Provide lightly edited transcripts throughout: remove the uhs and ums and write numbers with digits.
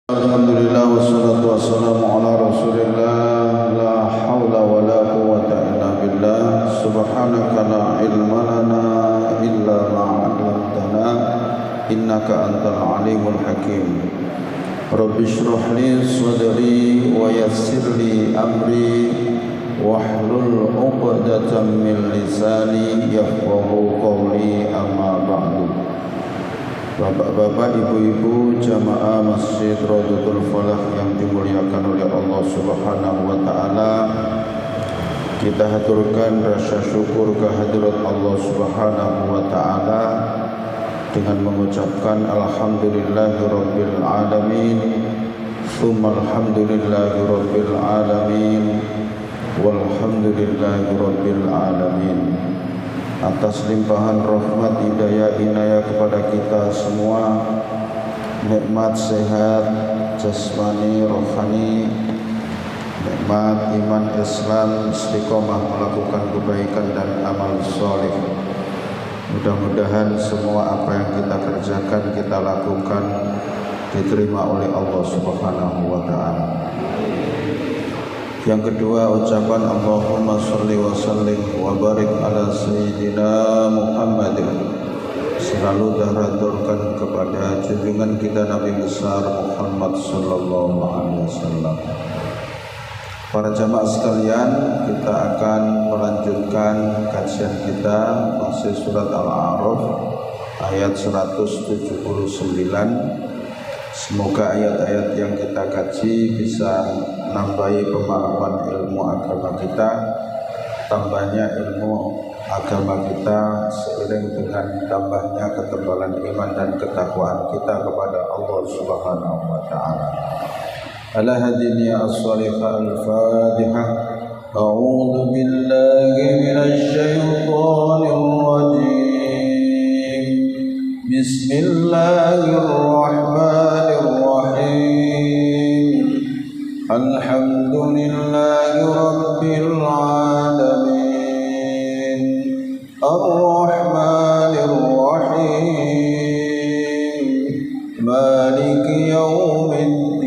Alhamdulillah wassalatu wassalamu ala rasulillah. La hawla wa la quwwata illa billah. Subhanaka la ilma lana illa ma'alamtana innaka antal alimul hakim. Rabbi shrah li sadri wa yassir li amri wahlul 'uqdatam min lisani yafqahu qawli, amma ba'du. Bapak-bapak, ibu-ibu, jamaah Masjid Raudhatul Falah yang dimuliakan oleh Allah Subhanahu wa taala, kita haturkan rasa syukur kehadirat Allah Subhanahu wa taala dengan mengucapkan alhamdulillahirabbil alamin, tsumma alhamdulillahirabbil alamin, walhamdulillahirabbil alamin. Atas limpahan rahmat, hidayah, inayah kepada kita semua, nikmat sehat jasmani rohani, nikmat iman Islam, istiqomah melakukan kebaikan dan amal soleh. Mudah-mudahan semua apa yang kita kerjakan, kita lakukan, diterima oleh Allah Subhanahu wa ta'ala. Yang kedua, ucapan Allahumma sholli wa sallim wa barik ala sayyidina Muhammadin, selalu dihadurkan kepada junjungan kita Nabi besar Muhammad sallallahu alaihi wasallam. Para jamaah sekalian, kita akan melanjutkan kajian kita masih surat Al-A'raf ayat 179. Semoga ayat-ayat yang kita kaji bisa menambahi pemahaman ilmu agama kita, tambahnya ilmu agama kita seiring dengan tambahnya ketebalan iman dan ketakwaan kita kepada Allah Subhanahu wa taala. Ala hadini as-salihah al-Fatihah. A'udzu billahi minasy syaithanir rajim. Bismillahirrahmanirrahim. Alhamdulillahi rabbil alamin. Ar-Rahmanir Rahim. Maliki yaumiddin.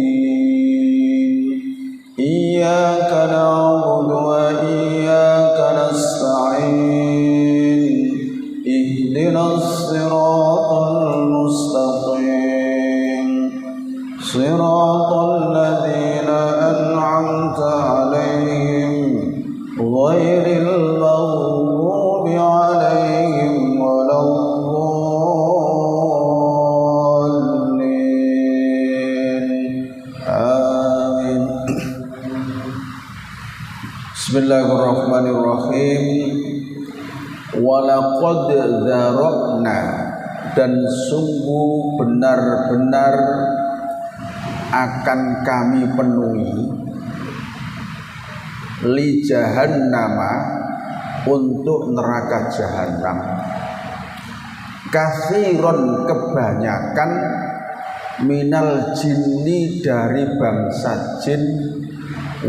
Iyyaka na'budu wa iyyaka nasta'in. Ihdinas siratal mustaqim. Siratal ladzina an'amta 'alaihim ghairil maghdubi 'alaihim waladdallin. Amin. Bismillahirrahmanirrahim. Walaqad dzara'na, dan sungguh benar-benar akan kami penuhi li jahannama, untuk neraka jahanam, katsiron kebanyakan, minal jinni dari bangsa jin,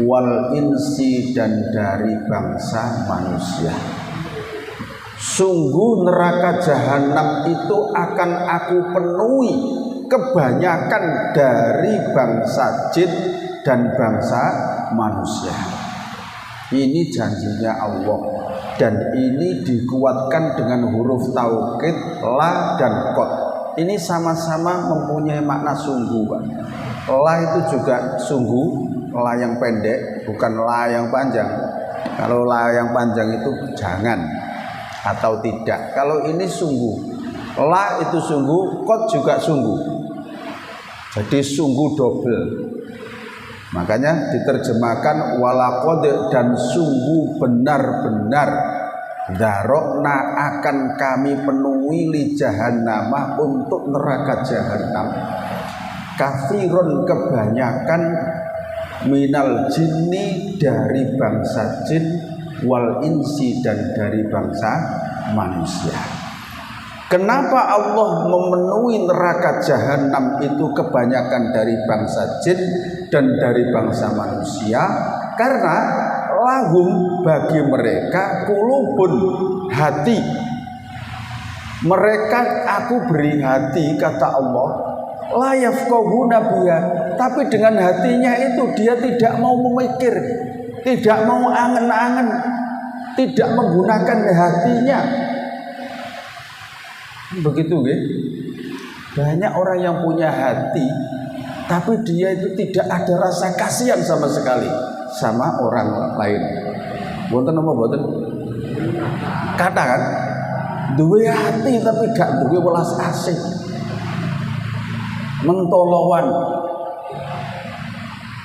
wal insi dan dari bangsa manusia. Sungguh neraka jahanam itu akan aku penuhi kebanyakan dari bangsa jin dan bangsa manusia. Ini janjinya Allah, dan ini dikuatkan dengan huruf taukid la dan qad. Ini sama-sama mempunyai makna sungguh, Pak. La itu juga sungguh, la yang pendek, bukan la yang panjang. Kalau la yang panjang itu jangan atau tidak. Kalau ini sungguh, la itu sungguh, qad juga sungguh. Jadi sungguh double. Makanya diterjemahkan walaqad, dan sungguh benar-benar, dzara'na akan kami penuhi li jahannama, untuk neraka jahanam, katsiron kebanyakan, minal jinni dari bangsa jin, wal insi dan dari bangsa manusia. Kenapa Allah memenuhi neraka jahanam itu kebanyakan dari bangsa jin dan dari bangsa manusia? Karena lahum, bagi mereka, kulubun, hati. Mereka aku beri hati, kata Allah, la yafqahuna biha, tapi dengan hatinya itu dia tidak mau memikir, tidak mau angen-angen, tidak menggunakan hatinya. Begitu nggih. Banyak orang yang punya hati tapi dia itu tidak ada rasa kasihan sama sekali sama orang lain. Wonten apa mboten? Kata kan, duwe hati tapi gak duwe welas asih. Mentolowan.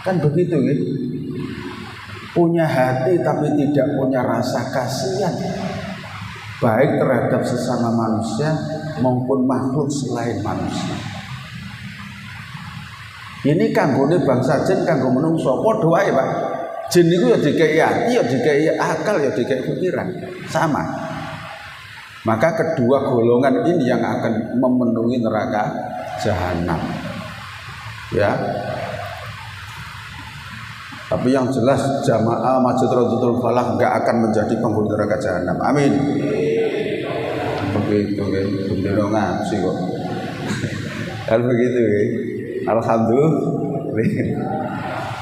Kan begitu nggih. Punya hati tapi tidak punya rasa kasihan baik terhadap sesama manusia maupun makhluk selain manusia. Ini kanggone bangsa jin, kanggo menungso padha wae, Pak. Jin niku ya dikei hati, ya dikei akal, ya dikei pikiran, sama. Maka kedua golongan ini yang akan memenuhi neraka jahanam. Ya. Tapi yang jelas jamaah Masjid Raudatul Falah enggak akan menjadi penghuni neraka jahanam. Amin. Begitu nggih, bendera ngaji kok. Kan begitu nggih. Alhamdulillah.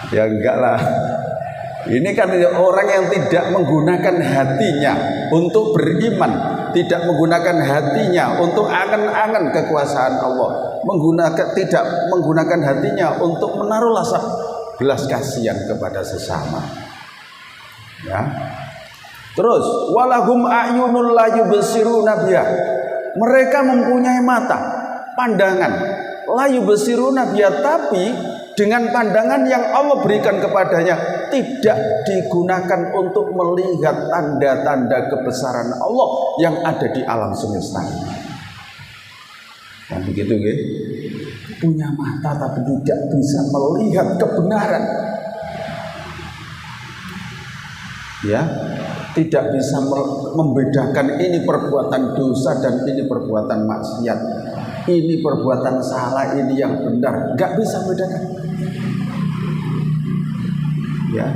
Ya enggak lah. Ini kan orang yang tidak menggunakan hatinya untuk beriman, tidak menggunakan hatinya untuk angan-angan kekuasaan Allah, tidak menggunakan hatinya untuk menaruh rasa belas kasihan kepada sesama. Ya. Terus walahum a'yunul la yubsiruna biha. Mereka mempunyai mata, pandangan, la yubsiruna biha, tapi dengan pandangan yang Allah berikan kepadanya tidak digunakan untuk melihat tanda-tanda kebesaran Allah yang ada di alam semesta. Kan begitu nggih? Punya mata tapi tidak bisa melihat kebenaran. Ya, tidak bisa membedakan ini perbuatan dosa dan ini perbuatan maksiat. Ini perbuatan salah, ini yang benar. Enggak bisa membedakan. Ya.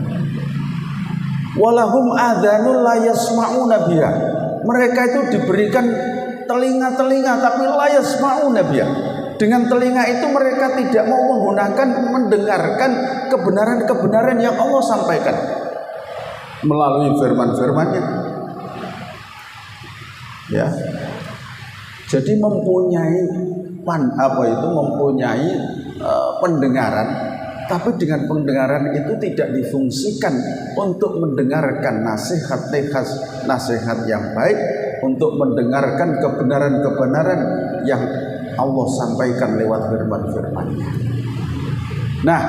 Walahum adhanul la yasma'una biha. Mereka itu diberikan telinga-telinga tapi la yasma'una biha. Dengan telinga itu mereka tidak mau mendengarkan kebenaran-kebenaran yang Allah sampaikan melalui firman-firman-Nya. Ya. Jadi mempunyai pendengaran, tapi dengan pendengaran itu tidak difungsikan untuk mendengarkan nasihat yang baik, untuk mendengarkan kebenaran-kebenaran yang Allah sampaikan lewat firman-firman-Nya. Nah,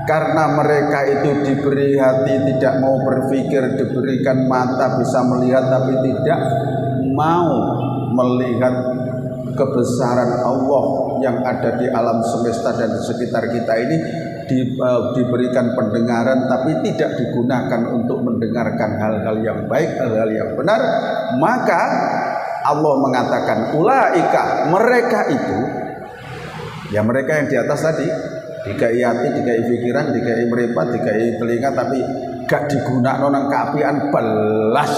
karena mereka itu diberi hati tidak mau berpikir, diberikan mata bisa melihat tapi tidak mau melihat kebesaran Allah yang ada di alam semesta dan di sekitar kita ini, diberikan pendengaran tapi tidak digunakan untuk mendengarkan hal-hal yang baik, hal-hal yang benar, maka Allah mengatakan ulaika, mereka itu, ya mereka yang di atas tadi, dikai hati, dikai pikiran, dikai meripat, dikai telinga tapi gak digunakan nang kaapian belas.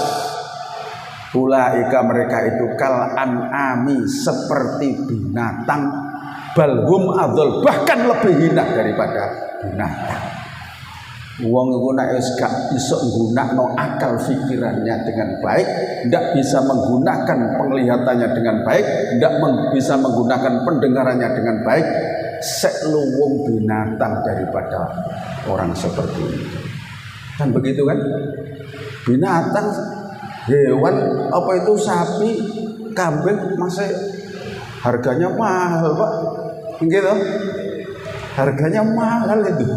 Ulaika, mereka itu kal an'ami, seperti binatang, balhum adzal, bahkan lebih hina daripada binatang. Wong iku nek wis gak iso nggunakno akal pikirannya dengan baik, ndak bisa menggunakan penglihatannya dengan baik, ndak bisa menggunakan pendengarannya dengan baik, sek luwung binatang daripada orang seperti itu. Kan begitu kan? Binatang, hewan, apa itu sapi, kambing masih harganya mahal, Pak. Gitu. Harganya mahal itu.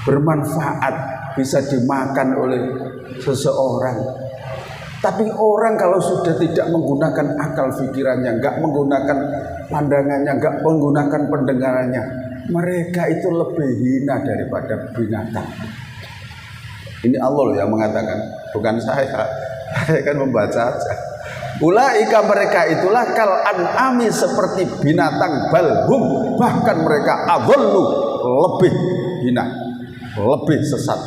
Bermanfaat, bisa dimakan oleh seseorang. Tapi orang kalau sudah tidak menggunakan akal pikirannya, enggak menggunakan pandangannya, enggak menggunakan pendengarannya, mereka itu lebih hina daripada binatang. Ini Allah loh yang mengatakan, bukan saya. Saya kan membaca aja. Ulaika, mereka itulah kal an'ami, seperti binatang, balhum, bahkan mereka adhallu, lebih hina, lebih sesat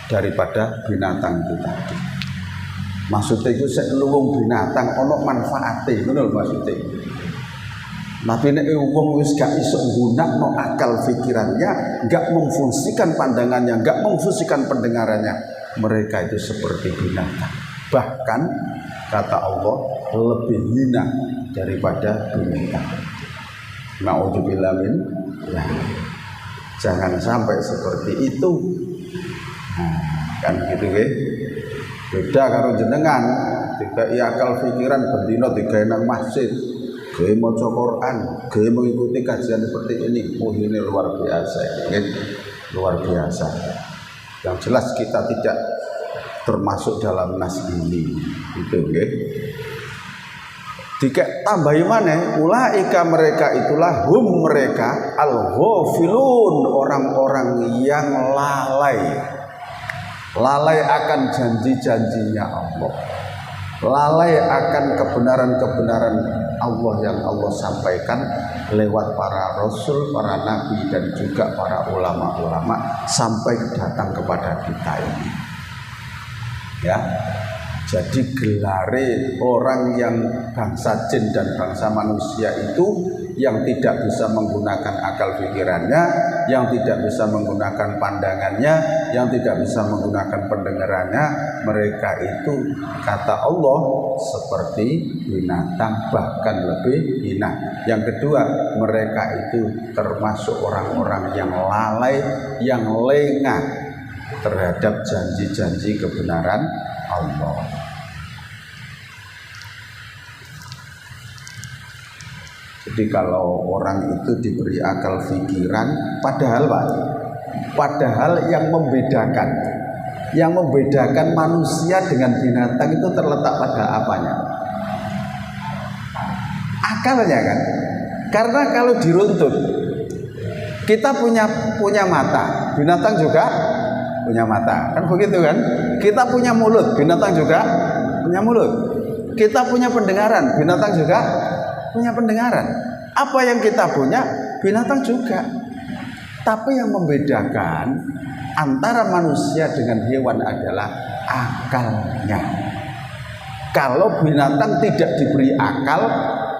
daripada binatang itu tadi. Maksudnya itu seluwung binatang ono manfaate, ngono lho maksudnya. Tapi nek wong wis gak iso nggunakno akal pikirannya, gak memfungsikan pandangannya, gak memfungsikan pendengarannya, mereka itu seperti binatang. Bahkan kata Allah lebih hina daripada binatang. Na'udzubillah min ya. Jangan sampai seperti itu. Nah, kan gitu ya. Beda karo jenengan, dikai akal pikiran bendina digawe nang masjid, gawe maca Quran, gawe mengikuti kajian seperti ini. Oh, ini luar biasa, ya. Luar biasa. Yang jelas kita tidak termasuk dalam nas ini. Itu nggih. Dikek tambahi maneh, ulaika mereka itulah mereka al-ghafilun, orang-orang yang lalai. Lalai akan janji-janjinya Allah. Lalai akan kebenaran-kebenaran Allah yang Allah sampaikan lewat para rasul, para nabi dan juga para ulama-ulama sampai datang kepada kita ini. Ya. Jadi gelare orang yang bangsa jin dan bangsa manusia itu yang tidak bisa menggunakan akal pikirannya, yang tidak bisa menggunakan pandangannya, yang tidak bisa menggunakan pendengarannya, mereka itu kata Allah seperti binatang, bahkan lebih hina. Yang kedua, mereka itu termasuk orang-orang yang lalai, yang lengah terhadap janji-janji kebenaran Allah. Jadi kalau orang itu diberi akal pikiran, padahal yang membedakan manusia dengan binatang itu terletak pada apanya? Akalnya kan? Karena kalau diruntut, kita punya mata, binatang juga punya mata, kan begitu kan? Kita punya mulut, binatang juga punya mulut. Kita punya pendengaran, binatang juga punya pendengaran. Apa yang kita punya, binatang juga. Tapi yang membedakan antara manusia dengan hewan adalah akalnya. Kalau binatang tidak diberi akal,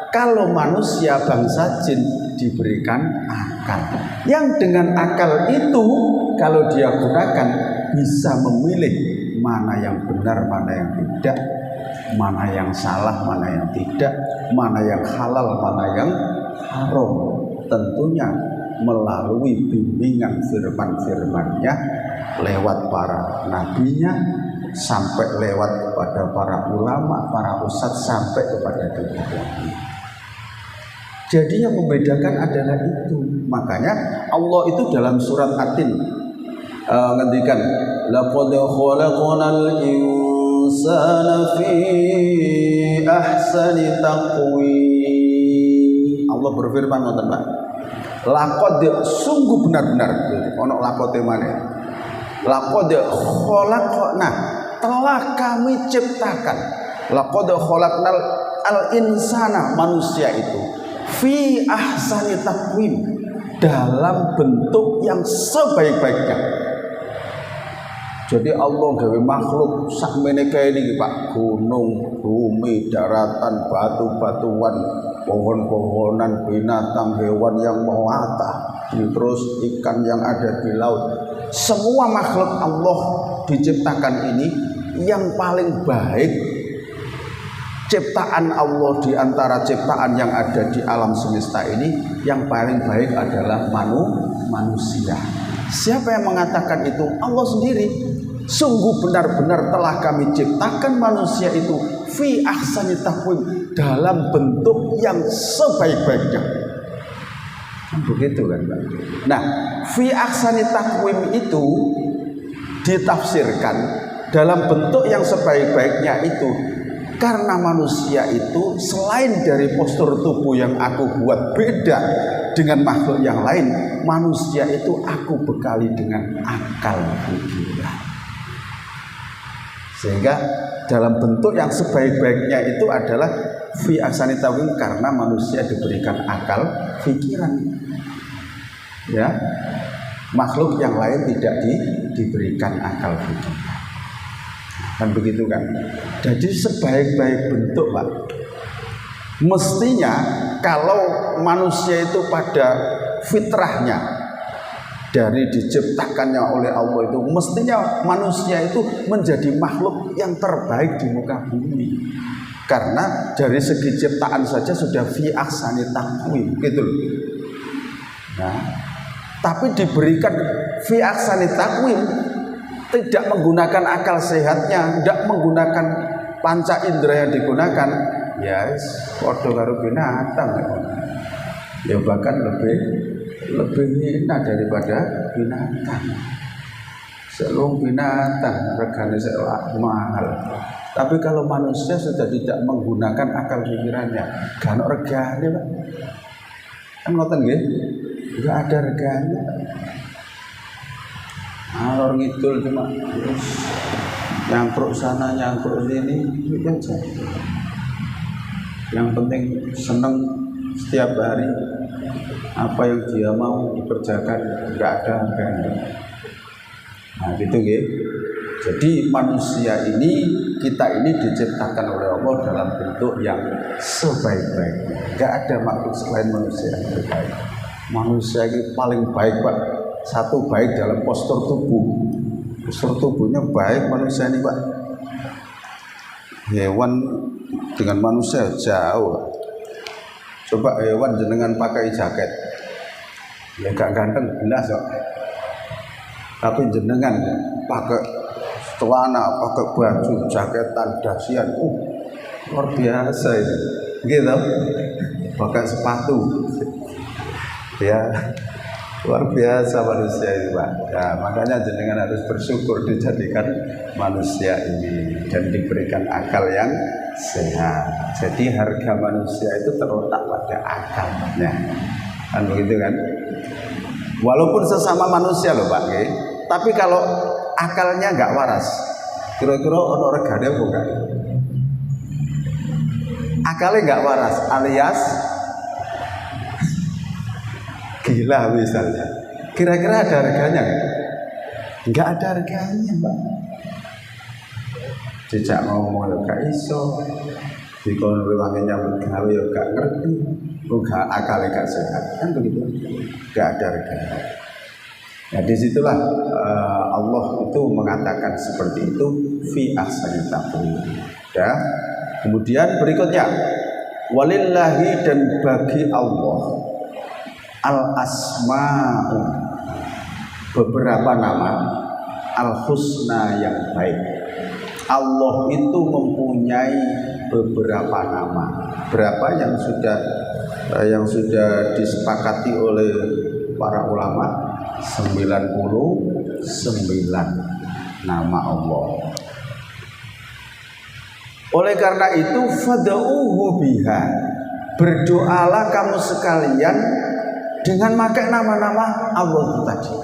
kalau manusia bangsa jin diberikan akal. Yang dengan akal itu kalau dia gunakan bisa memilih mana yang benar, mana yang tidak, mana yang salah, mana yang tidak, mana yang halal, mana yang haram. Tentunya melalui bimbingan firman-firmannya lewat para nabinya sampai lewat kepada para ulama, para ustadz sampai kepada kita. Jadi yang membedakan adalah itu. Makanya Allah itu dalam surat At-Tin ngendikan laqad khalaqnal insana fi ahsani taqwim. Allah berfirman ngoten, Pak. Laqad sungguh benar-benar ono laqate maneh. Laqad khalaqna, telah kami ciptakan. Laqad khalaqnal al-insana, manusia itu fi ahsani taqwim, dalam bentuk yang sebaik-baiknya. Jadi Allah gawe makhluk sakmene kae niki Pak, gunung, bumi, daratan, batu-batuan, pohon-pohonan, binatang, hewan yang melata, terus ikan yang ada di laut. Semua makhluk Allah diciptakan ini yang paling baik ciptaan Allah di antara ciptaan yang ada di alam semesta ini, yang paling baik adalah manusia. Siapa yang mengatakan itu? Allah sendiri. Sungguh benar-benar telah kami ciptakan manusia itu fi ahsani taqwim, dalam bentuk yang sebaik-baiknya. Begitu kan, Pak? Nah, fi ahsani taqwim itu ditafsirkan dalam bentuk yang sebaik-baiknya itu karena manusia itu selain dari postur tubuh yang aku buat beda dengan makhluk yang lain, manusia itu aku bekali dengan akal pikiran. Sehingga dalam bentuk yang sebaik-baiknya itu adalah fi ahsani taqwim, karena manusia diberikan akal pikiran. Ya. Makhluk yang lain tidak diberikan akal pikiran. Kan begitu kan? Jadi sebaik-baik bentuk, Pak, Mestinya kalau manusia itu pada fitrahnya dari diciptakannya oleh Allah itu, mestinya manusia itu menjadi makhluk yang terbaik di muka bumi. Karena dari segi ciptaan saja sudah fi ahsani taqwim gitu loh. Nah, tapi diberikan fi ahsani taqwim, tidak menggunakan akal sehatnya, tidak menggunakan panca indera yang digunakan, ya padha karo binatang. Ya bahkan lebih hina daripada binatang. Selung binatang regane mahal. Tapi kalau manusia sudah tidak menggunakan akal pikirannya, gak ono regane, Pak. Kan ngoten nggih? Enggak ada regane. Alor ngidul cuma terus nyangkruk sana nyangkruk sini itu aja. Yang penting seneng setiap hari apa yang dia mau dikerjakan, enggak ada harganya. Nah gitu gitu. Jadi manusia ini, kita ini diciptakan oleh Allah dalam bentuk yang sebaik-baiknya. Enggak ada makhluk selain manusia yang terbaik. Manusia ini paling baik, Pak. Satu baik dalam postur tubuh. Postur tubuhnya baik manusia ini, Pak. Hewan dengan manusia jauh. Coba hewan jenengan pakai jaket, ya gak ganteng belas kok. Tapi jenengan pakai celana, pakai baju, jaketan, dasian, luar biasa ini. Gitu, pakai sepatu, ya luar biasa manusia ini, Pak. Ya, makanya jenengan harus bersyukur dijadikan manusia ini dan diberikan akal yang sehat. Jadi harga manusia itu terletak pada akalnya, kan begitu kan? Walaupun sesama manusia loh Pak, tapi kalau akalnya nggak waras, kira-kira ono regane bukan? Akalnya nggak waras, alias gila misalnya, kira-kira ada harganya nggak? Nggak ada harganya, Pak. Jejak ngomong ya gak iso, dikon rewangi nyambut gawe ya gak ngerti, gak akalnya gak sehat, kan begitu? Gak ada harganya. Nah disitulah Allah itu mengatakan seperti itu fi ahsani taqwim. Ya. Kemudian berikutnya, walillahi, dan bagi Allah al asma'u, beberapa nama, al husna, yang baik. Allah itu mempunyai beberapa nama. Berapa yang sudah disepakati oleh para ulama? 99 nama Allah. Oleh karena itu fad'uhu biha, berdoalah kamu sekalian dengan pakai nama-nama Allah itu tadi.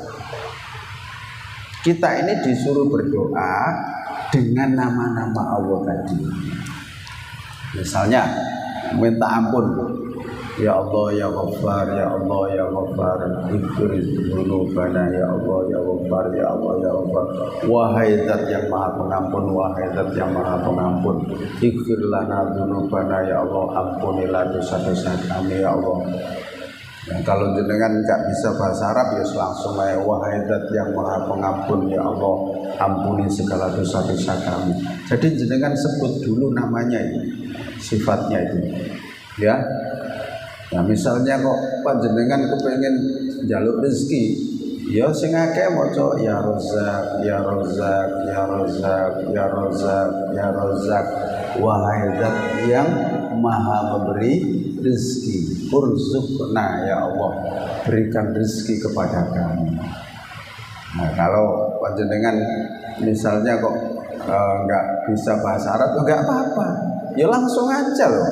Kita ini disuruh berdoa dengan nama-nama Allah tadi. Misalnya minta ampun, ya Allah ya Ghaffar, ya Allah ya Ghaffar, ighfir dzunubana, ya Allah ya Ghaffar, ya Allah ya Ghaffar, wahai Zat yang Maha Pengampun, wahai Zat yang Maha Pengampun, ighfir lana dzunubana, ya Allah ampunilah dosa-dosa kami ya Allah. Nah, kalau jenengan nggak bisa bahasa Arab ya langsung aja, wahai Zat yang Maha Pengampun, ya Allah ampuni segala dosa-dosa kami. Jadi jenengan sebut dulu namanya ini, sifatnya itu, ya. Nah misalnya kok panjenengan kepengen njaluk rezeki, ya sing akeh maca ya Razzaq, ya Razzaq, ya Razzaq, ya Razzaq, ya Razzaq, wahai Zat yang Maha memberi rezeki, urzuqna, ya Allah berikan rezeki kepada kami. Nah kalau panjenengan misalnya kok nggak bisa bahasa Arab, nggak apa-apa, ya langsung aja loh.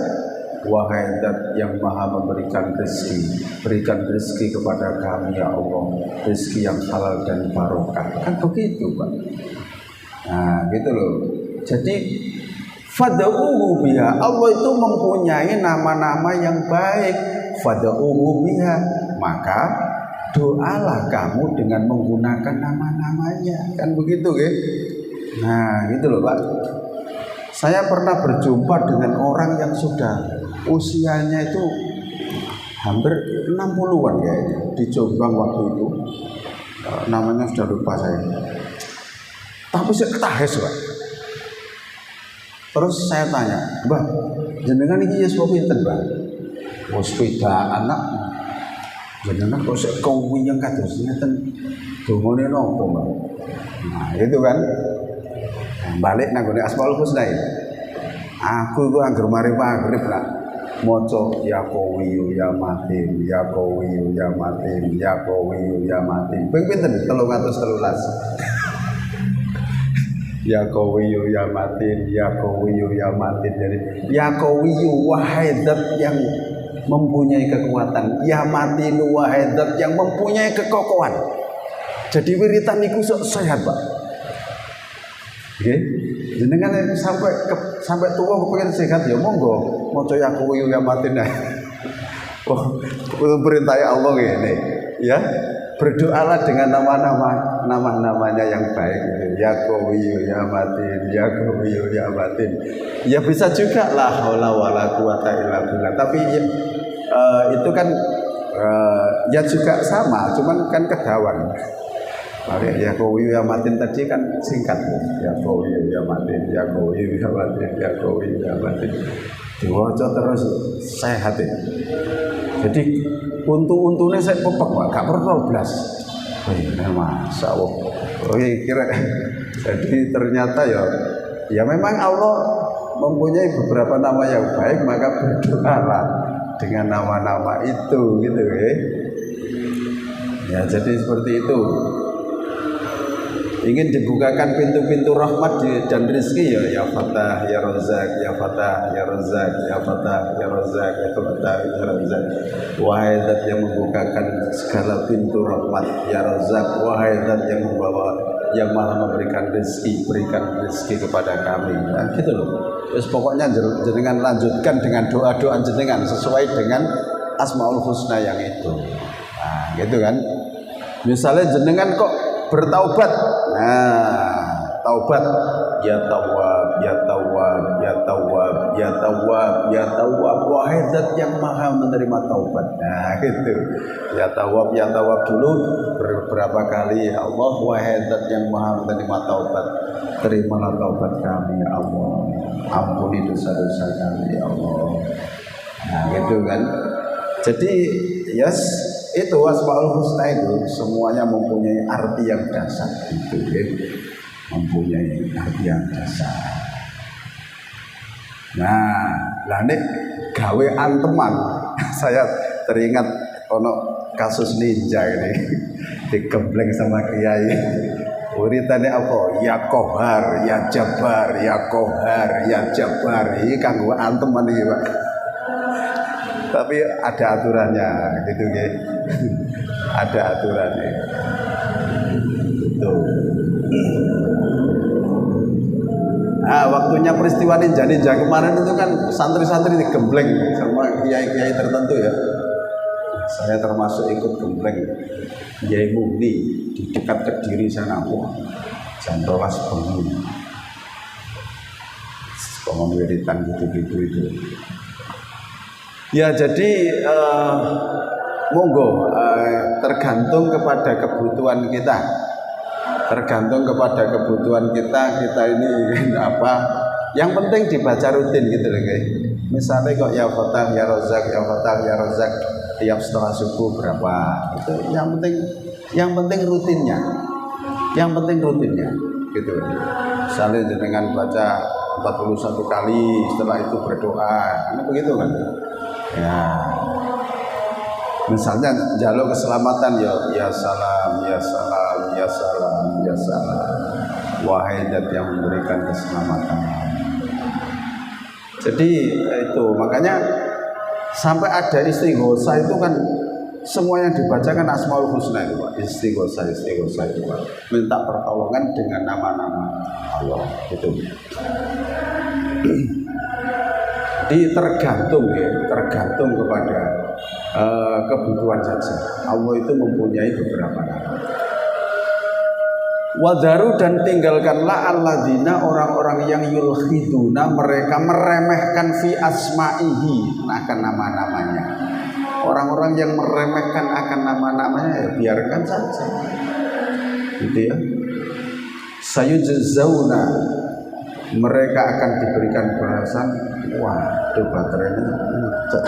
Wahai Zat yang Maha memberikan rezeki, berikan rezeki kepada kami ya Allah, rezeki yang halal dan barokah. Kan begitu Pak. Nah gitu loh. Jadi fad'uhu biha, Allah itu mempunyai nama-nama yang baik. Fad'uhu biha, maka doalah kamu dengan menggunakan nama-namanya. Kan begitu ya. Nah gitu loh Pak. Saya pernah berjumpa dengan orang yang sudah usianya itu hampir 60-an kayaknya di Jombang waktu itu. Namanya sudah lupa saya. Tapi saya ketahes, Pak. Terus saya tanya, "Mbah, jenengan iki yes pinten, Mbah?" "Oh, sepeda anak." "Jenengan kok sik kewiyeng kados ngeten. Dongane napa, Mbah?" Nah, itu kan. Balik nang gone Asmaul Husna. Aku iku anggere mari maghrib lah. Maca ya Qawiyu ya Matin, ya Qawiyu ya Matin, ya Qawiyu ya Matin. Ping pinten? 313. Ya Qawiyu ya Matin, ya Qawiyu ya Matin. Jadi ya Qawiyu wahai zat yang mempunyai kekuatan, ya Matin wahai zat yang mempunyai kekokohan. Jadi wiritan niku sehat, Pak. Oke, jenengan sampai tua kepengen sehat ya monggo maca ya Qawiyu ya Matin. Oh, perintah Allah ini ya. Berdoalah dengan nama-namanya yang baik gitu. Ya Qawiyu ya Matin, ya Qawiyu ya Matin. Ya bisa juga la haula wala quwata illa billah. Tapi itu kan ya juga sama, cuman kan kedawan. Ya Qawiyu ya Matin tadi kan singkat, ya Qawiyu ya Matin, ya Qawiyu ya Matin, ya Qawiyu ya Matin. Diwaca terus sehat ya. Jadi untu-untune saya pepek, Pak, gak perlu blas. Masa Allah. Kira. Jadi ternyata ya memang Allah mempunyai beberapa nama yang baik, maka berdoalah dengan nama-nama itu gitu ya. Ya jadi seperti itu. Ingin dibukakan pintu-pintu rahmat dan rezeki ya Fatah ya Razzaq, ya Fatah ya Razzaq, ya Fatah ya Razzaq, ya Fatah ya Razzaq. Wahai zat yang membukakan segala pintu rahmat, ya Razzaq, wahai zat yang yang maha memberikan rezeki, berikan rezeki kepada kami. Nah, gitu loh. Terus pokoknya jenengan lanjutkan dengan doa-doa jenengan sesuai dengan Asmaul Husna yang itu. Nah, gitu kan. Misalnya jenengan kok bertaubat, nah taubat ya Tawwab, ya Tawwab, ya Tawwab, ya Tawwab, ya Tawwab, wahai zat yang maha menerima taubat. Nah gitu, ya Tawwab dulu beberapa kali. Ya Allah, wahai zat yang maha menerima taubat, terimalah taubat kami ya Allah, ampuni dosa-dosa kami ya Allah. Nah gitu kan. Jadi itu Asmaul Husna itu semuanya mempunyai arti yang dasar itu ya. Mempunyai arti yang dasar. Nah, nek gawe anteman saya teringat ono kasus ninja ini digembleng sama kiai. Uritane apa? Ya Kohar, ya Jabar, ya Kohar, ya Jabar. Ini kanggo anteman iki, Pak. Tapi ada aturannya gitu ya. Ada aturannya. Gitu. Nah, waktunya peristiwa ninja kemarin itu kan santri-santri digembleng sama kiai-kiai tertentu ya. Saya termasuk ikut gembleng Kiai Muni di dekat Kediri sana, jam 12 bengi. Ngomong wiritan gitu itu. Ya jadi monggo tergantung kepada kebutuhan kita. Tergantung kepada kebutuhan kita ini ingin apa. Yang penting dibaca rutin gitu loh guys. Misalnya kok ya Fatah ya Razzaq, ya Fatah ya Razzaq tiap setelah subuh berapa. Itu yang penting rutinnya. Yang penting rutinnya gitu. Misalnya dengan baca 41 kali, setelah itu berdoa. Ini begitu kan? Ya. Misalnya jaluk keselamatan ya salam, ya salam, ya salam, ya salam. Wahai zat yang memberikan keselamatan. Jadi itu makanya sampai ada istighosah itu kan semua yang dibacakan Asmaul Husna itu Pak. Istighosah itu Pak. Minta pertolongan dengan nama-nama Allah itu. Jadi tergantung kepada kebutuhan saja. Allah itu mempunyai beberapa nama. Wadaru dan tinggalkanlah alladzina orang-orang yang yulhiduna mereka meremehkan fi asma'ihi akan nama-namanya. Orang-orang yang meremehkan akan nama-namanya ya biarkan saja. Gitu ya. Sayujzauna mereka akan diberikan balasan. Waduh baterainya meledak.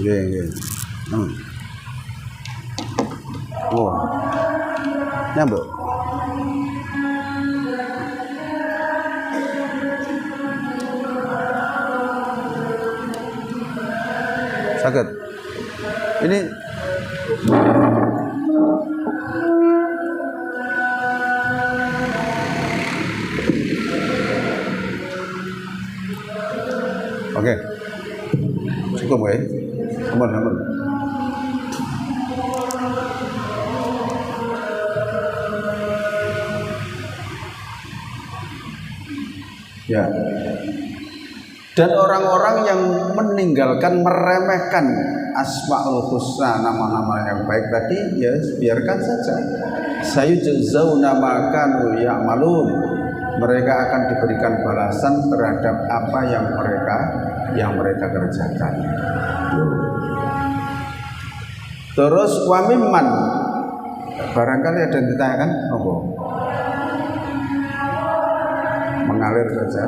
Iya. Wah, nyambung. Sakit. Ini oke. Cukup ya. Aman. Ya. Dan orang-orang yang meninggalkan meremehkan asmaul husna nama-nama yang baik tadi ya biarkan saja. Sayujzauna ma kanu ya'malun. Mereka akan diberikan balasan terhadap apa yang mereka kerjakan. Terus wamimman barangkali ada yang ditanyakan apa? Mengalir saja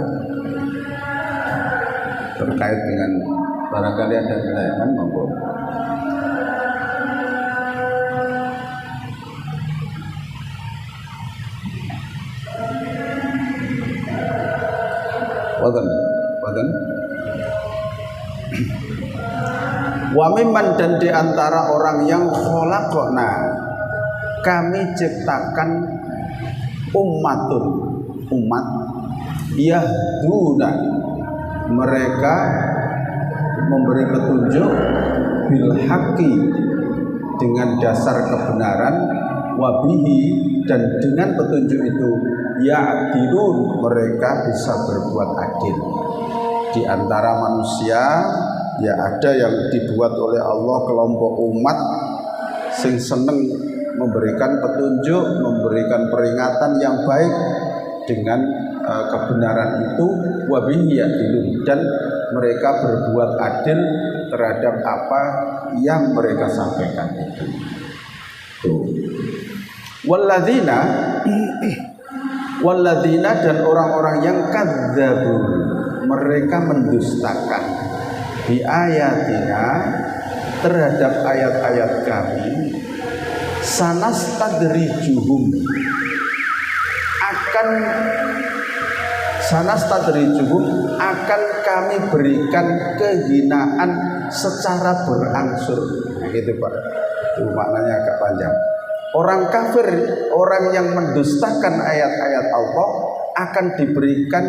terkait dengan barangkali ada yang ditanyakan apa? Wadan wa mimman dan diantara orang yang khalaqna kami ciptakan umat yahduna mereka memberi petunjuk bil haqqi dengan dasar kebenaran wabihi dan dengan petunjuk itu ya'dilun mereka bisa berbuat adil di antara manusia. Ya ada yang dibuat oleh Allah kelompok umat sing seneng memberikan petunjuk, memberikan peringatan yang baik dengan kebenaran itu wabihi ya'dilun dan mereka berbuat adil terhadap apa yang mereka sampaikan itu. Walladzina dan orang-orang yang kadzabu mereka mendustakan di ayatina terhadap ayat-ayat kami sanastadrijuhum akan kami berikan kehinaan secara berangsur. Gitu Pak, itu maknanya agak panjang. Orang kafir, orang yang mendustakan ayat-ayat Allah akan diberikan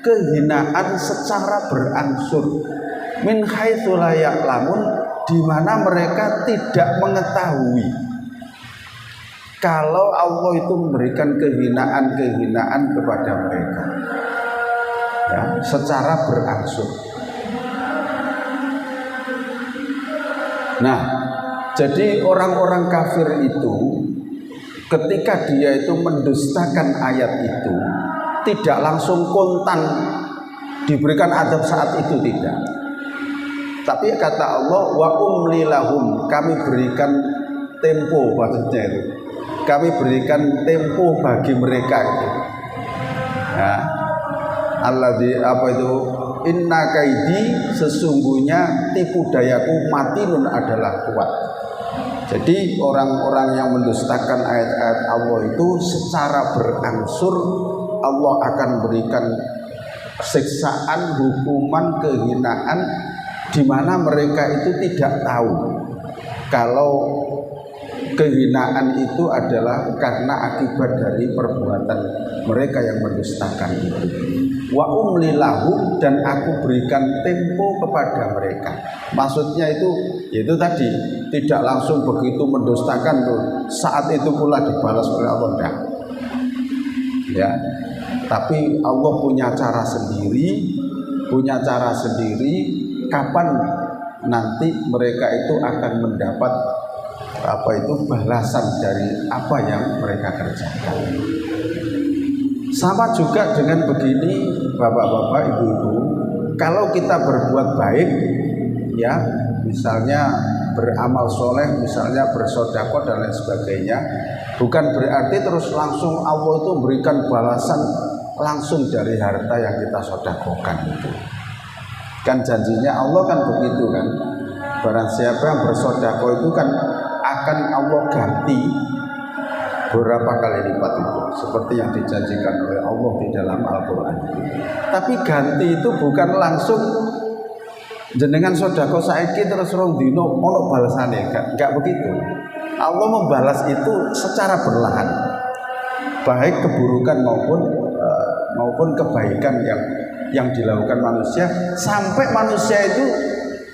kehinaan secara berangsur. Min haitsu la ya'lamun di mana mereka tidak mengetahui kalau Allah itu memberikan kehinaan kepada mereka ya, secara berangsur. Nah, jadi orang-orang kafir itu ketika dia itu mendustakan ayat itu tidak langsung kontan diberikan adab saat itu, tidak. Tapi kata Allah wa umli lahum kami berikan tempo, maksudnya itu kami berikan tempo bagi mereka itu. Ya. Alladzi apa itu inna kaidi sesungguhnya tipu dayaku matinun adalah kuat. Jadi orang-orang yang mendustakan ayat-ayat Allah itu secara berangsur Allah akan berikan siksaan, hukuman, kehinaan di mana mereka itu tidak tahu kalau kehinaan itu adalah karena akibat dari perbuatan mereka yang mendustakan itu. Wa umli lahum dan aku berikan tempo kepada mereka. Maksudnya itu tadi tidak langsung begitu mendustakan tuh saat itu pula dibalas oleh Allah, enggak. Ya. Tapi Allah punya cara sendiri punya cara sendiri kapan nanti mereka itu akan mendapat balasan dari apa yang mereka kerjakan. Sama juga dengan begini, bapak-bapak, ibu-ibu, kalau kita berbuat baik, ya, misalnya beramal soleh, misalnya bersedekah dan lain sebagainya, bukan berarti terus langsung Allah itu memberikan balasan langsung dari harta yang kita sedekahkan itu. Kan janjinya Allah kan begitu kan. Barang siapa yang bersedekah itu kan akan Allah ganti berapa kali lipat itu, seperti yang dijanjikan oleh Allah di dalam Al-Quran. Tapi ganti itu bukan langsung jenengan sedekah saiki terus rong dino ono balasane, enggak begitu. Allah membalas itu secara perlahan, baik keburukan maupun kebaikan yang dilakukan manusia, sampai manusia itu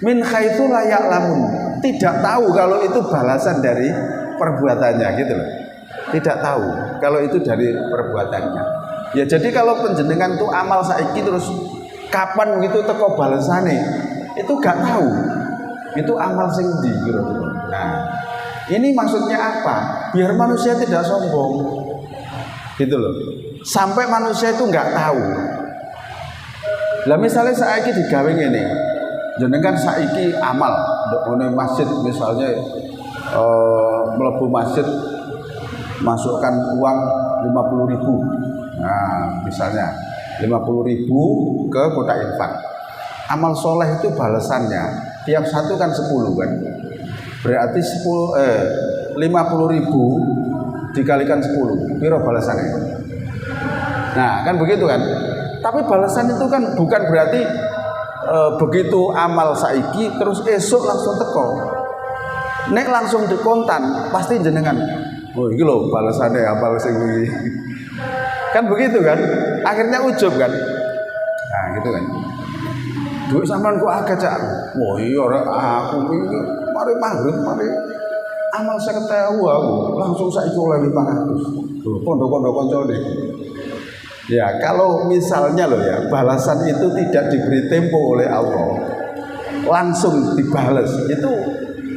min haitsu la ya'lamun, tidak tahu kalau itu balasan dari perbuatannya gitu loh. Tidak tahu kalau itu dari perbuatannya. Ya jadi kalau penjenengan tuh amal saiki terus kapan gitu teko balasane, itu gak tahu. Itu amal sing ndi kira-kira. Nah, ini maksudnya apa? Biar manusia tidak sombong. Gitu loh. Sampai manusia itu nggak tahu. Lah misalnya saiki digawe ngene. Jenengan saiki amal ndek masjid misalnya mlebu masjid masukkan uang 50.000. Nah, misalnya 50.000 ke kotak infak. Amal soleh itu balasannya tiap satu kan 10 kan. Berarti 50.000 dikalikan 10. Piro balasannya? Nah, kan begitu kan? Tapi balasan itu kan bukan berarti begitu amal saiki terus esok langsung teko. Nek langsung dikontan pasti jenengan. Oh, iki lho balasannya amal sing iki. Kan begitu kan? Akhirnya ujub kan? Nah, gitu kan. Duit sampean kok akeh cak. Wah, iya ora aku iki mari maghrib mari amal 50.000 aku langsung saiki oleh 500. Lho, pondok-pondok koncone. Ya, kalau misalnya loh ya, balasan itu tidak diberi tempo oleh Allah, langsung dibales, itu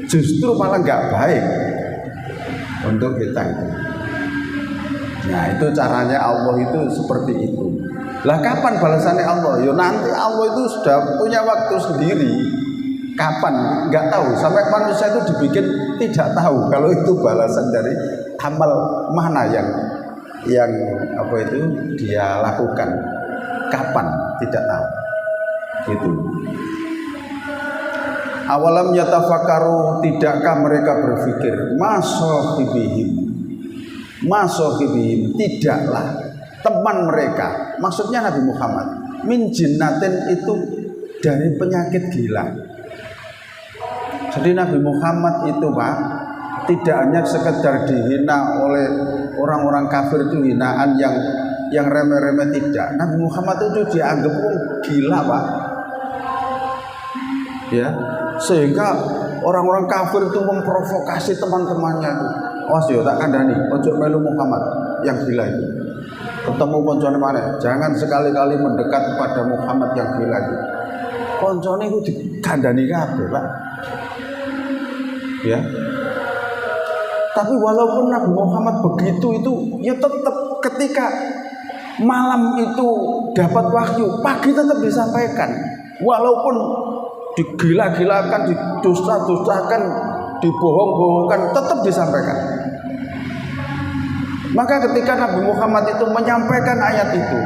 justru malah nggak baik untuk kita itu. Nah, itu caranya Allah itu seperti itu. Lah kapan balasannya Allah? Ya nanti Allah itu sudah punya waktu sendiri. Kapan? Nggak tahu. Sampai manusia itu dibikin tidak tahu kalau itu balasan dari amal mana yang apa itu dia lakukan. Kapan? Tidak tahu. Gitu. Awalam yatafakaru, tidakkah mereka berpikir masohibihim, tidaklah teman mereka, maksudnya Nabi Muhammad, min jinnatin itu dari penyakit gila. Jadi Nabi Muhammad itu Pak, tidak hanya sekedar dihina oleh orang-orang kafir itu hinaan yang remeh-remeh, tidak. Nabi Muhammad itu dianggap gila Pak, ya, sehingga orang-orang kafir itu memprovokasi teman-temannya itu. Awas yo tak kandhani, ojo melu Muhammad yang gila itu. Ketemu koncone mana? Jangan sekali-kali mendekat pada Muhammad yang gila itu. Koncone itu dikandhani kabeh, Pak. Ya. Tapi walaupun Nabi Muhammad begitu itu, ya tetap ketika malam itu dapat wahyu, pagi tetap disampaikan. Walaupun digila-gilakan, didusta-dustakan, dibohong-bohongkan, tetap disampaikan. Maka ketika Nabi Muhammad itu menyampaikan ayat itu,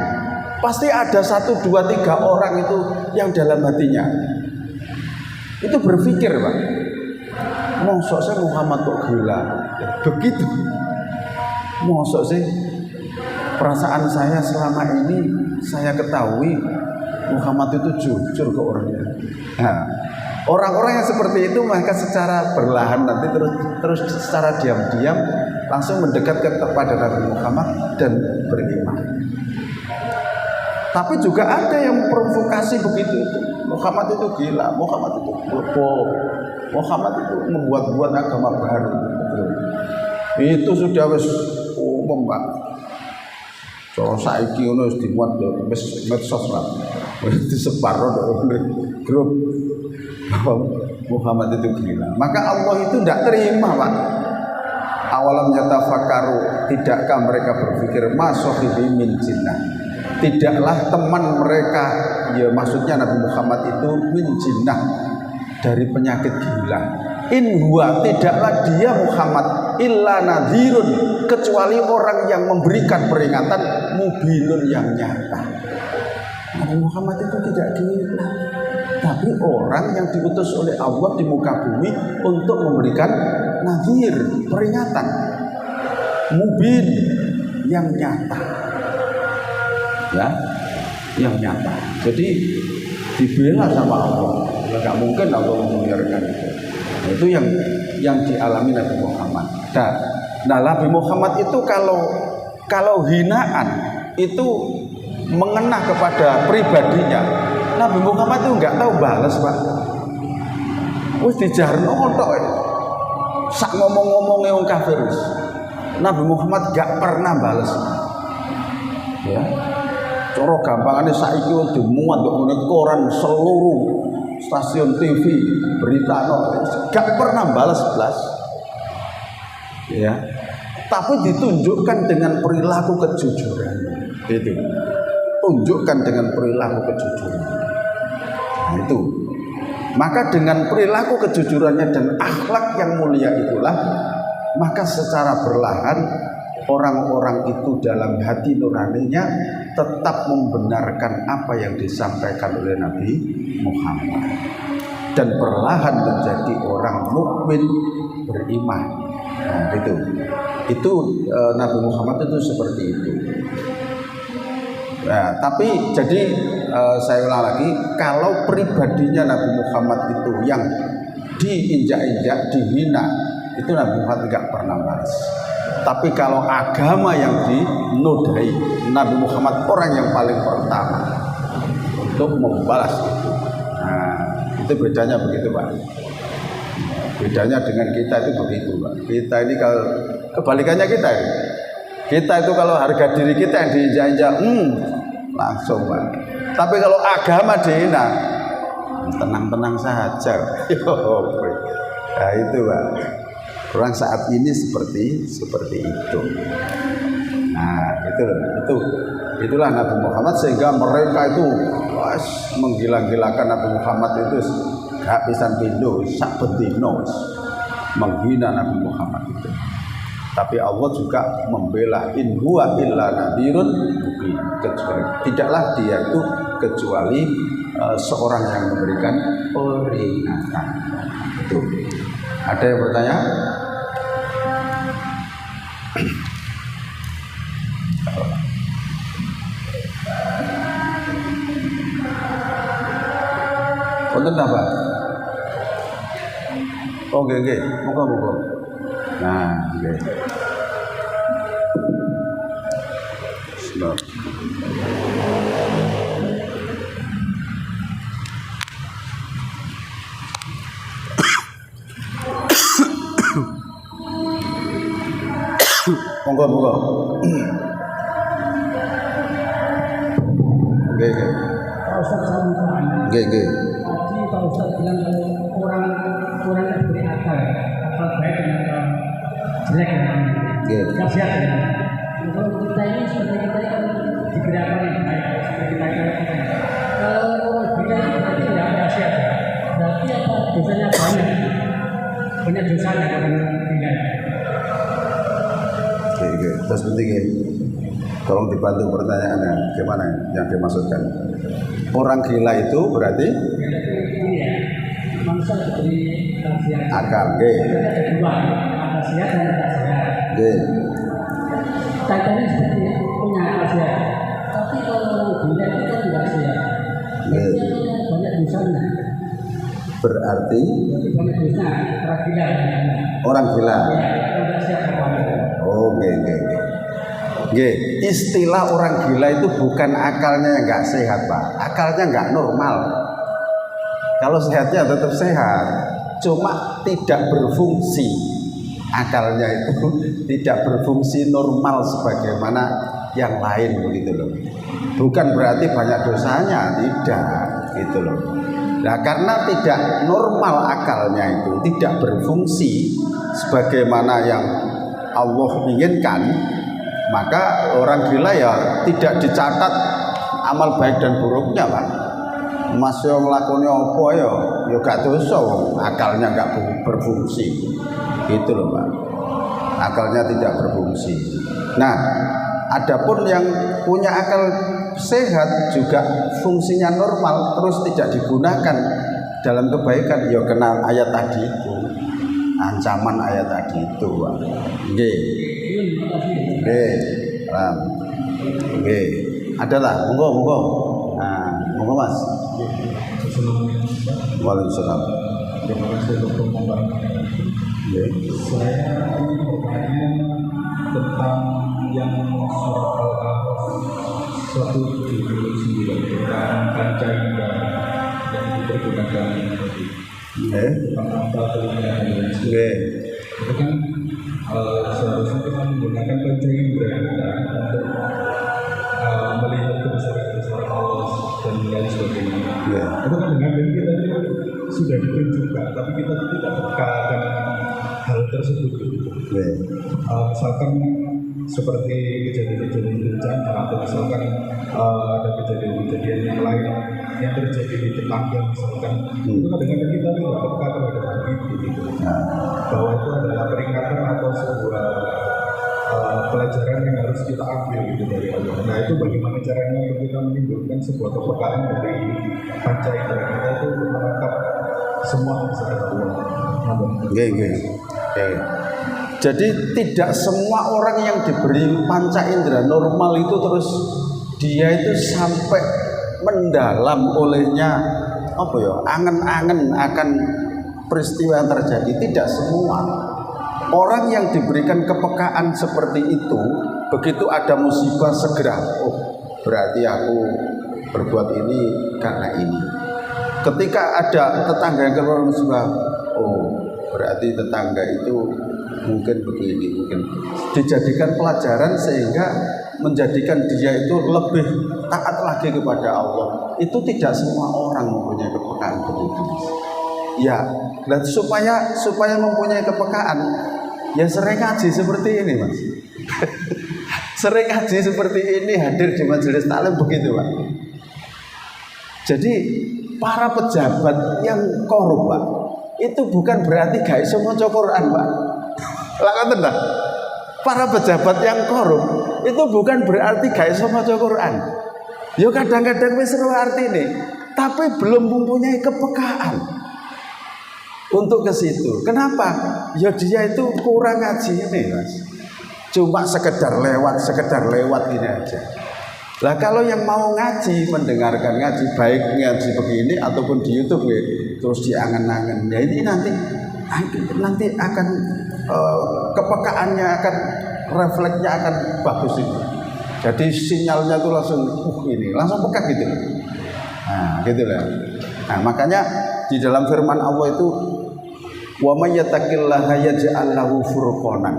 pasti ada 1, 2, 3 orang itu yang dalam hatinya itu berpikir, Pak, mosok saya Muhammad kok gila begitu, mosok sih perasaan saya selama ini saya ketahui Muhammad itu jujur ke orangnya. Nah, orang-orang yang seperti itu maka secara perlahan nanti terus secara diam-diam langsung mendekat kepada Nabi Muhammad dan beriman. Tapi juga ada yang provokasi begitu. Muhammad itu gila, Muhammad itu bohong, Muhammad itu membuat-buat agama baru. Itu sudah wis umum, Pak. So saiki ngono wis dimuat wis medsos lah. disebar grup bahwa Muhammad itu gila. Maka Allah itu tidak terima, Pak. Awalam yatafakkaru, tidakkah mereka berpikir masohibi min jinnah, tidaklah teman mereka, ya maksudnya Nabi Muhammad itu min jinnah, dari penyakit gila. In huwa, tidaklah dia Muhammad illa nadhirun, kecuali orang yang memberikan peringatan, mubinun yang nyata. Nabi Muhammad itu tidak gila, tapi orang yang diutus oleh Allah di muka bumi untuk memberikan nadhir, peringatan, mubin, yang nyata, ya, yang nyata. Jadi dibela sama Allah, nggak mungkin Allah membiarkan itu. Itu yang dialami Nabi Muhammad. Nah, Nabi Muhammad itu kalau hinaan itu mengena kepada pribadinya, Nabi Muhammad itu nggak tahu balas, Pak. Wis dijarno tok. Sak ngomong-ngomongnya wong kafir. Nabi Muhammad gak pernah balas. Ya. Cara gampangane saiki dimuat kok ngene koran seluruh stasiun TV, berita gak pernah balas belas. Ya. Tapi ditunjukkan dengan perilaku kejujuran. Itu. Tunjukkan dengan perilaku kejujuran. Nah, itu. Maka dengan perilaku kejujurannya dan akhlak yang mulia itulah, maka secara perlahan orang-orang itu dalam hati nuraninya tetap membenarkan apa yang disampaikan oleh Nabi Muhammad dan perlahan menjadi orang mukmin beriman. Nah, itu Nabi Muhammad itu seperti itu. Nah, tapi jadi saya ulang lagi, kalau pribadinya Nabi Muhammad itu yang diinjak-injak, dihina, itu Nabi Muhammad tidak pernah balas. Tapi kalau agama yang dinodai, Nabi Muhammad orang yang paling pertama untuk membalas itu. Nah, itu bedanya begitu, Pak. Bedanya dengan kita itu begitu, Pak. Kita ini kalau kebalikannya kita ini. Kita itu kalau harga diri kita yang diinjak-injak, langsung, Pak. Tapi kalau agama dihina, tenang-tenang saja. Nah, itu, Pak. Orang saat ini seperti itu. Nah, itulah Nabi Muhammad, sehingga mereka itu menggila-gilakan Nabi Muhammad itu gak pisan pindho, sak bendino menghina Nabi Muhammad itu. Tapi Allah juga membela, in huwa illa nadhirun mubin, tidaklah dia itu kecuali seorang yang memberikan peringatan. Itu. Ada yang bertanya? Konten apa? Oke, moga-moga. Nah, oke. Bismillah. Moga-moga. Oke. Pak Ustaz, saya mau tanya. Oke. Tadi Pak Ustaz bilang orang yang beri akal baik dan akal jelek dan sehat ya. Kalau kita ini seperti kita kan digerakkan yang baik, seperti kita. Kalau orang gila berarti tidak ada sehat ya. Berarti apa dosanya banyak dosanya orang gila. Oke. Terus pentingnya, tolong dibantu pertanyaannya, gimana yang dimaksudkan? Orang gila itu berarti manusia diberi akal. Ada dua, akal sehat dan akal sehat. Kaitannya seperti punya akal sehat. Tapi kalau orang gila itu kan tidak sehat. Banyak dosanya. Berarti banyak dosa orang gila. Istilah orang gila itu bukan akalnya yang nggak sehat, Pak. Akalnya nggak normal. Kalau sehatnya tetap sehat, cuma tidak berfungsi. akalnya itu tidak berfungsi normal sebagaimana yang lain begitu loh. Bukan berarti banyak dosanya, tidak gitu loh. Nah, karena tidak normal akalnya itu tidak berfungsi sebagaimana yang Allah inginkan, maka orang gila ya tidak dicatat amal baik dan buruknya, Pak. Mas yo nglakoni apa ya gak dosa wong akalnya gak berfungsi. Gitu loh, Pak. Akalnya tidak berfungsi. Nah, adapun yang punya akal sehat juga fungsinya normal terus tidak digunakan dalam kebaikan, ya kenal ayat tadi itu. Ancaman ayat tadi itu, Pak. Nggih. Nggih. Nggih. Adalah, monggo. Nah, monggo Mas. Waalaikumsalam. Terima kasih untuk pembahasannya. Saya ingin bertanya tentang yang surat Al-Kahf 179 tentang panca indera yang dipergunakan tadi. Mata telinga dan sebagainya. Itu kan seharusnya kita menggunakan panca indera kita untuk melihat kebesaran Allah dan lain sebagainya. Itu kan dengan kita sudah ditunjukkan, tapi kita tidak peka akan hal tersebut. Misalkan seperti kejadian-kejadian bencana atau misalkan ada kejadian-kejadian yang lain yang terjadi di tetangga misalkan, itu kadang-kadang kita tidak peka terhadap hal itu gitu. Bahwa itu adalah peringatan atau sebuah pelajaran yang harus kita ambil gitu dari Allah. Nah, itu bagaimana caranya untuk kita menimbulkan sebuah kepekaan dari panca indera kita itu menangkap semua kebesaran Allah. Jadi tidak semua orang yang diberi panca indera normal itu terus dia itu sampai mendalam olehnya apa ya, angen-angen akan peristiwa yang terjadi. Tidak semua. Orang yang diberikan kepekaan seperti itu, begitu ada musibah segera, oh berarti aku berbuat ini karena ini. Ketika ada tetangga yang keluar musibah, oh berarti tetangga itu mungkin begini, mungkin dijadikan pelajaran sehingga menjadikan dia itu lebih taat lagi kepada Allah. Itu tidak semua orang mempunyai kepekaan begitu. Ya, dan supaya mempunyai kepekaan, ya sering ngaji seperti ini, Mas. Sering ngaji seperti ini, hadir di majelis taklim begitu, Pak. Jadi para pejabat yang korup, Pak, itu bukan berarti gak iso maca Quran, Pak. Lah ngoten ta? Para pejabat yang korup itu bukan berarti gak iso maca Quran. Ya kadang-kadang wis ro artine, tapi belum mempunyai kepekaan untuk ke situ. Kenapa? Ya dia itu kurang ngaji ini, Mas. Cuma sekedar lewat ini aja. Lah kalau yang mau ngaji, mendengarkan ngaji, baik ngaji begini ataupun di YouTube ya, terus diangen-angen. Ya ini nanti akan kepekaannya akan refleksnya akan bagus itu. Jadi sinyalnya tuh langsung langsung peka gitu. Nah, gitu lah. Nah, makanya di dalam firman Allah itu wa may yattaqillaha yaj'al lahu furqanan.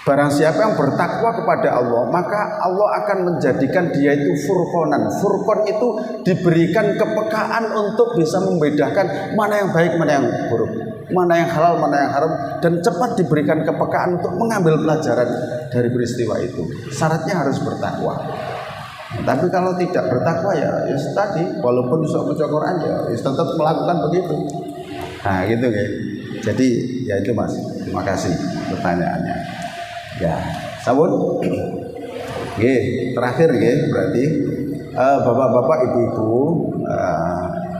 Barang siapa yang bertakwa kepada Allah, maka Allah akan menjadikan dia itu furqanan. Furqan itu diberikan kepekaan untuk bisa membedakan mana yang baik, mana yang buruk, mana yang halal, mana yang haram, dan cepat diberikan kepekaan untuk mengambil pelajaran dari peristiwa itu. Syaratnya harus bertakwa. Tapi kalau tidak bertakwa ya tadi, walaupun bisa baca Quran ya tetap melakukan begitu. Nah gitu ya. Jadi ya itu Mas. Terima kasih pertanyaannya. Ya, sabun. Terakhir berarti bapak-bapak, ibu-ibu,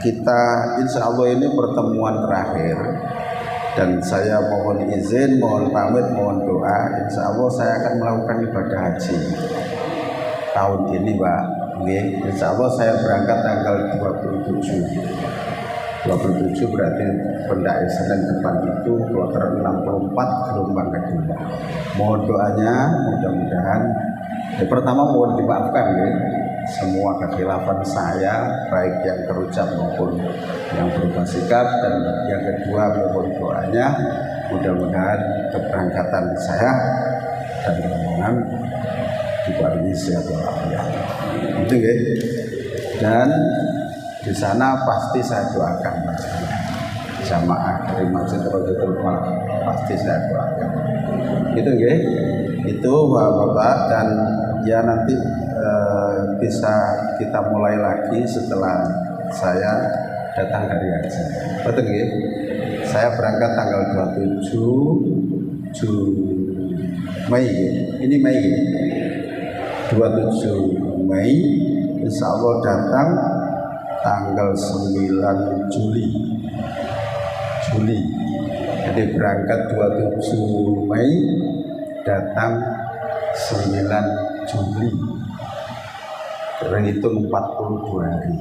kita insya Allah ini pertemuan terakhir. Dan saya mohon izin, mohon pamit, mohon doa. Insya Allah saya akan melakukan ibadah haji tahun ini, Pak. Insya Allah saya berangkat tanggal 27 berarti pendai Senin depan itu kloter 64 gelombang kedua. Mohon doanya, mudah-mudahan pertama mohon dimaafkan semua kekhilafan saya, baik yang terucap maupun yang berupa sikap, dan yang kedua mohon doanya mudah-mudahan keberangkatan saya dan rombongan diparingi sehat walafiat. Itu ya. Dan di sana pasti saya doakan jamaah dari Masjid Rojatul Falah, pasti saya doakan. Itu ya. Itu Bapak, dan ya nanti bisa kita mulai lagi setelah saya datang dari haji. Betul ya? Saya berangkat tanggal 27 Mei. Ini Mei. 27 Mei, insya Allah datang tanggal 9 Juli. Jadi berangkat 27 Mei, datang 9 Juli. Terhitung 42 hari.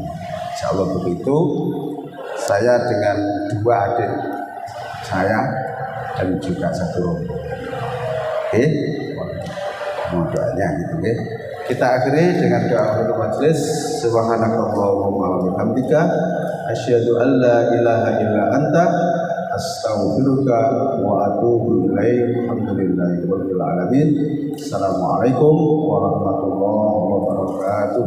Insya Allah begitu. Saya dengan 2 adik saya dan juga 1 rombongan. Oke, mohon doanya gitu ya. Kita akhiri dengan doa untuk majelis. Subhanakallahumma wa bihamdika asyhadu an la ilaha illa anta astaghfiruka wa atubu ilaik. Alhamdulillahirabbil alamin. Assalamualaikum warahmatullahi wabarakatuh.